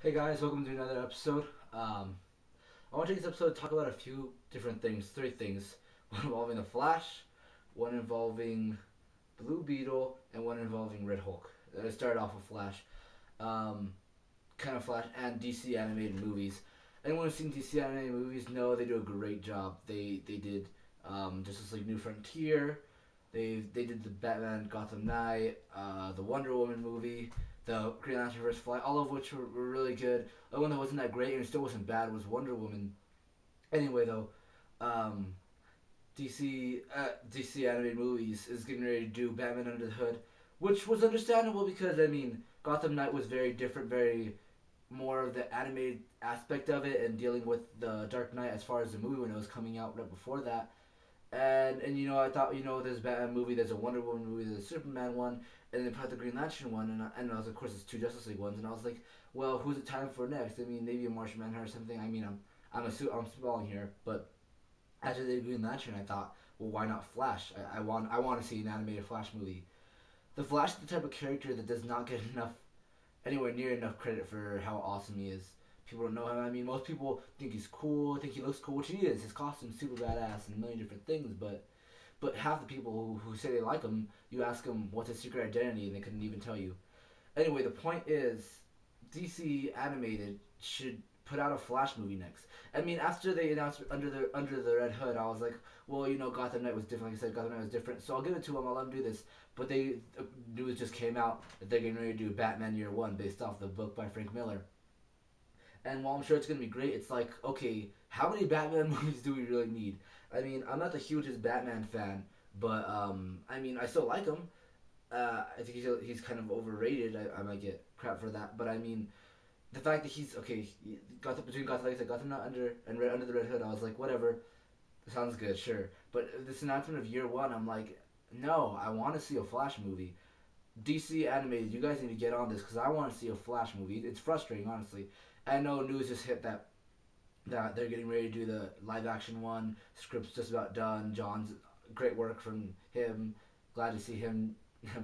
Hey guys, welcome to another episode. I want to take this episode to talk about a few different things, three things. One involving the Flash, one involving Blue Beetle, and one involving Red Hulk. I started off with Flash, um, kind of Flash and DC animated movies. Anyone who's seen DC animated movies know they do a great job. They did Justice League New Frontier. They did the Batman Gotham Knight, the Wonder Woman movie, the Green Lantern vs. Fly, all of which were really good. The one that wasn't that great and still wasn't bad was Wonder Woman. Anyway, though, um, DC animated movies is getting ready to do Batman Under the Hood, which was understandable because Gotham Knight was very different, very more of the animated aspect of it, and dealing with the Dark Knight as far as the movie when it was coming out right before that. And I thought there's a Batman movie, there's a Wonder Woman movie, there's a Superman one, and then probably the Green Lantern one, and I was of course it's two Justice League ones, and I was like, well, who's it time for next? I mean, maybe a Martian Manhunter or something. I mean, I'm spelling here, but after the Green Lantern, I thought, well, why not Flash? I want to see an animated Flash movie. The Flash is the type of character that does not get anywhere near enough credit for how awesome he is. People don't know him. I mean, most people think he's cool, think he looks cool, which he is. His costume's super badass and a million different things, but half the people who say they like him, you ask them what's his secret identity, and they couldn't even tell you. Anyway, the point is, DC animated should put out a Flash movie next. I mean, after they announced Under the Red Hood, I was like, well, Gotham Knight was different. Like I said, Gotham Knight was different, so I'll give it to them. I'll let them do this. But news just came out that they're getting ready to do Batman Year One based off the book by Frank Miller. And while I'm sure it's gonna be great, it's like, okay, how many Batman movies do we really need? I mean, I'm not the hugest Batman fan, but I mean, I still like him. I think he's kind of overrated. I might get crap for that, but I mean, the fact that he's okay, between Gotham, like I said, Gotham Not Under and Under the Red Hood, I was like, whatever, sounds good, sure. But this announcement of Year One, I'm like, no, I want to see a Flash movie. DC animated, you guys need to get on this because I want to see a Flash movie. It's frustrating, honestly. I know news just hit that they're getting ready to do the live action one. Script's just about done. John's great work from him. Glad to see him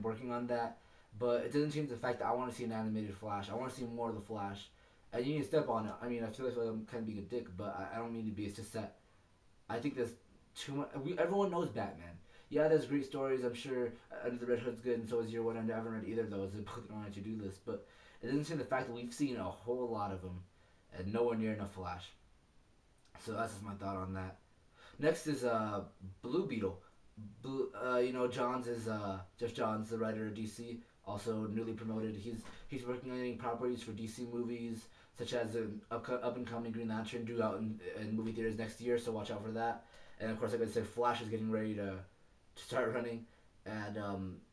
working on that. But it doesn't change the fact that I want to see an animated Flash. I want to see more of the Flash. And you need to step on it. I mean, I feel like I'm kind of being a dick, but I don't mean to be. It's just that I think there's too much. Everyone knows Batman. Yeah, there's great stories. I'm sure Under the Red Hood's good, and so is Year One. I haven't read either of those. They put it on my to-do list, but it doesn't seem the fact that we've seen a whole lot of them, and nowhere near enough Flash. So that's just my thought on that. Next is Blue Beetle. Johns is Jeff Johns, the writer of DC, also newly promoted. He's working on getting properties for DC movies, such as the up and coming Green Lantern due out in movie theaters next year. So watch out for that. And of course, like I said, Flash is getting ready to start running. And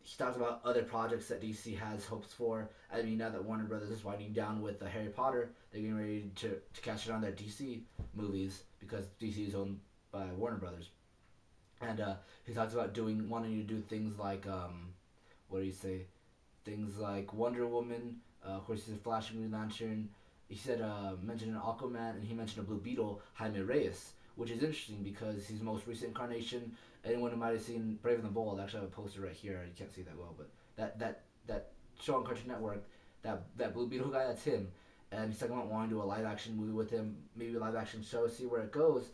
he talks about other projects that DC has hopes for. I mean, now that Warner Brothers is winding down with Harry Potter, they're getting ready to catch it on their DC movies because DC is owned by Warner Brothers. And he talks about wanting to do things like, what do you say? Things like Wonder Woman. Of course, he said Flash and Green Lantern. He said mentioned an Aquaman, and he mentioned a Blue Beetle, Jaime Reyes, which is interesting because his most recent incarnation. Anyone who might have seen Brave and the Bold, actually, I have a poster right here. You can't see that well, but that show on Cartoon Network, that Blue Beetle guy, that's him. And he's talking about wanting to do a live action movie with him, maybe a live action show, see where it goes.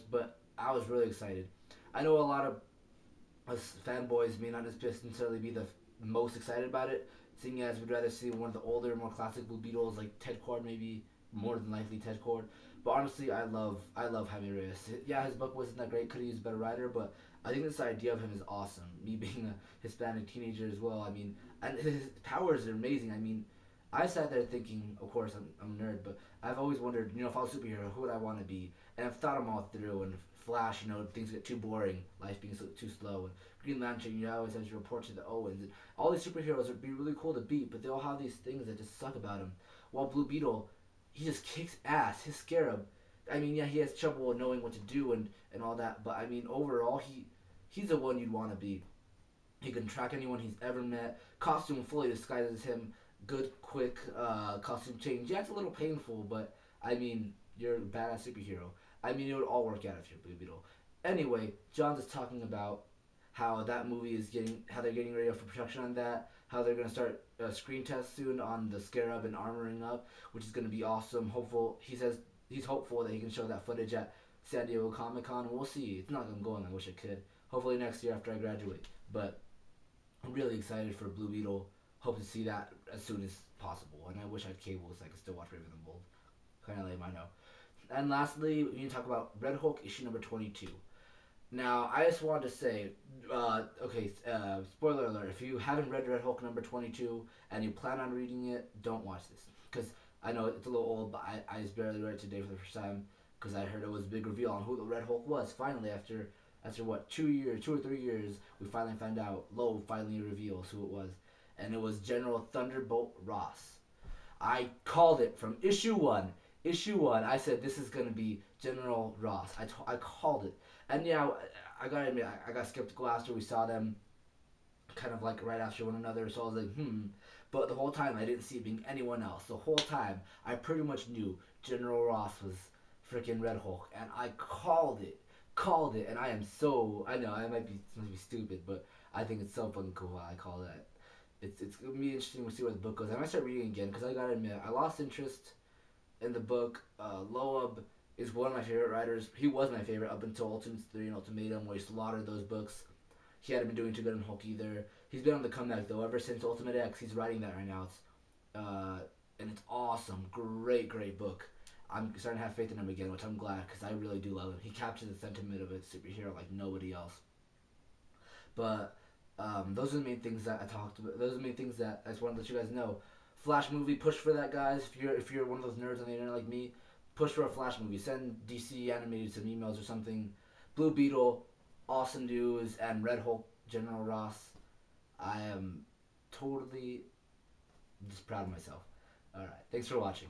But I was really excited. I know a lot of us fanboys may not necessarily be the most excited about it, seeing as we'd rather see one of the older, more classic Blue Beetles like Ted Cord, maybe more than likely Ted Cord. But honestly, I love Jaime Reyes. Yeah, his book wasn't that great. Could have used a better writer, but I think this idea of him is awesome. Me being a Hispanic teenager as well. I mean, and his powers are amazing. I mean, I sat there thinking, of course, I'm a nerd, but I've always wondered, if I was a superhero, who would I want to be? And I've thought them all through. And Flash, things get too boring, life being too slow. And Green Lantern, you always have to report to the Owens. And all these superheroes would be really cool to beat, but they all have these things that just suck about them. While Blue Beetle, he just kicks ass. His Scarab. I mean, yeah, he has trouble knowing what to do and all that, but I mean, overall, he's the one you'd want to be. He can track anyone he's ever met. Costume fully disguises him. Good, quick costume change. Yeah, it's a little painful, but I mean, you're a badass superhero. I mean, it would all work out if you're Blue Beetle. Anyway, John's is talking about how that movie is how they're getting ready for production on that, how they're gonna start screen tests soon on the Scarab and armoring up, which is gonna be awesome. Hopeful he says he's hopeful that he can show that footage at San Diego Comic Con. We'll see. It's not like I'm going. I wish I could. Hopefully next year after I graduate. But I'm really excited for Blue Beetle. Hope to see that as soon as possible. And I wish I had cable so I could still watch Raven the Bold. Kind of lame, I know. And lastly, we need to talk about Red Hulk issue number 22. Now, I just wanted to say, spoiler alert, if you haven't read Red Hulk number 22 and you plan on reading it, don't watch this. Because I know it's a little old, but I just barely read it today for the first time because I heard it was a big reveal on who the Red Hulk was. Finally, after what, 2 or 3 years, we finally found out. Loeb finally reveals who it was. And it was General Thunderbolt Ross. I called it from issue one. Issue one, I said this is going to be General Ross. I called it. And yeah, I gotta admit, I got skeptical after we saw them kind of like right after one another. So I was like, But the whole time I didn't see it being anyone else. The whole time I pretty much knew General Ross was freaking Red Hulk. And I called it. And I am so, I know, I might be stupid, but I think it's so fucking cool how I call that. It's gonna be interesting to see where the book goes. I might start reading again because I gotta admit I lost interest in the book. Loeb is one of my favorite writers. He was my favorite up until Ultimatum, where he slaughtered those books. He hadn't been doing too good in Hulk either. He's been on the comeback though. Ever since Ultimate X, he's writing that right now. And it's awesome. Great book. I'm starting to have faith in him again, which I'm glad because I really do love him. He captures the sentiment of a superhero like nobody else. But those are the main things that I talked about. Those are the main things that I just wanted to let you guys know. Flash movie, push for that, guys. If you're one of those nerds on the internet like me, push for a Flash movie. Send DC Animated some emails or something. Blue Beetle, awesome news, and Red Hulk, General Ross. I am totally just proud of myself. All right, thanks for watching.